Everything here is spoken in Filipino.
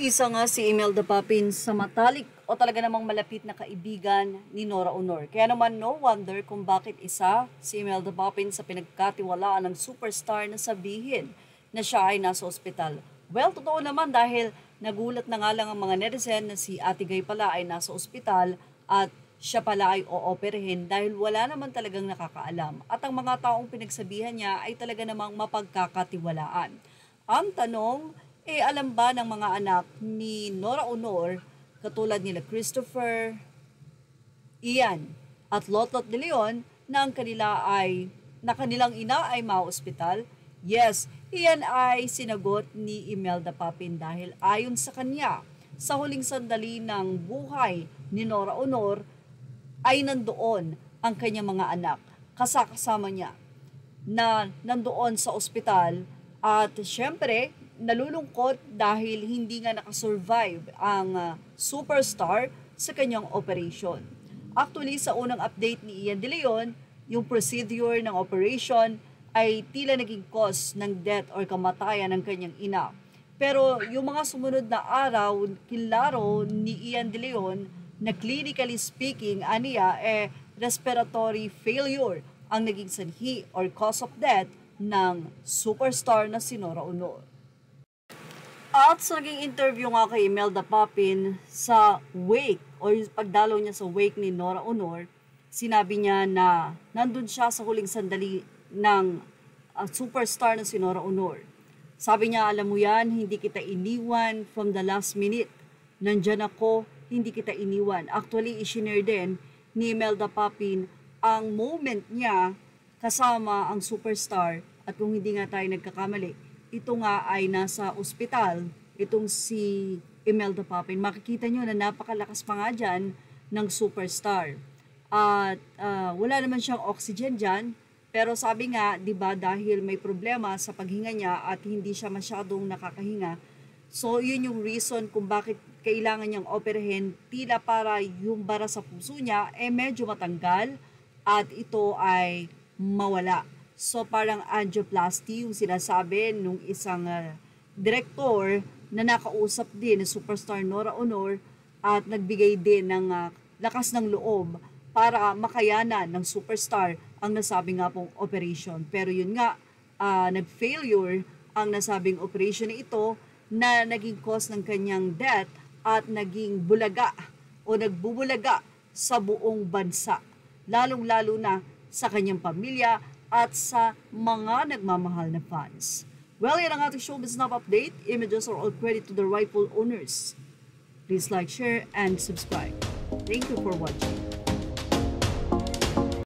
Isa nga si Imelda Papin sa matalik o talaga namang malapit na kaibigan ni Nora Aunor. Kaya naman no wonder kung bakit isa si Imelda Papin sa pinagkatiwalaan ng superstar na sabihin na siya ay nasa ospital. Well, totoo naman dahil nagulat na nga lang ang mga netizen na si Ate Gay pala ay nasa ospital at siya pala ay ooperahin dahil wala naman talagang nakakaalam. At ang mga taong pinagsabihan niya ay talaga namang mapagkakatiwalaan. Ang tanong, alam ba ng mga anak ni Nora Aunor, katulad nila Christopher, Ian, at Lotlot de Leon, na kanilang ina ay ma-ospital? Yes, iyan ay sinagot ni Imelda Papin dahil ayon sa kanya, sa huling sandali ng buhay ni Nora Aunor ay nandoon ang kanyang mga anak, kasama niya, na nandoon sa ospital at syempre, nalulungkot dahil hindi nga nakasurvive ang superstar sa kanyang operation. Actually, sa unang update ni Ian De Leon, yung procedure ng operation ay tila naging cause ng death or kamatayan ng kanyang ina. Pero yung mga sumunod na araw, kinlaro ni Ian De Leon na clinically speaking, aniya, respiratory failure ang naging sanhi or cause of death ng superstar na si Nora Aunor. At sa naging interview nga kay Imelda Papin sa wake o pagdalaw niya sa wake ni Nora Aunor, sinabi niya na nandun siya sa huling sandali ng superstar na si Nora Aunor. Sabi niya, alam mo yan, hindi kita iniwan from the last minute. Nandyan ako, hindi kita iniwan. Actually, isinare din ni Imelda Papin ang moment niya kasama ang superstar at kung hindi nga tayo nagkakamali, ito nga ay nasa ospital, itong si Imelda Papin. Makikita nyo na napakalakas pa nga dyan ng superstar. At wala naman siyang oxygen dyan, pero sabi nga, di ba, dahil may problema sa paghinga niya at hindi siya masyadong nakakahinga, so yun yung reason kung bakit kailangan niyang operahin, tila para yung bara sa puso niya medyo matanggal at ito ay mawala. So parang angioplasty yung sinasabi nung isang direktor na nakausap din ng superstar Nora Aunor at nagbigay din ng lakas ng loob para makayanan ng superstar ang nasabing nga pong operation. Pero yun nga, nag-failure ang nasabing operation na ito na naging cause ng kanyang death at naging bulaga o nagbubulaga sa buong bansa. Lalong-lalo na sa kanyang pamilya at sa mga nagmamahal na fans. Well, yan ang ating showbiz snap update. Images are all credit to the rightful owners. Please like, share, and subscribe. Thank you for watching.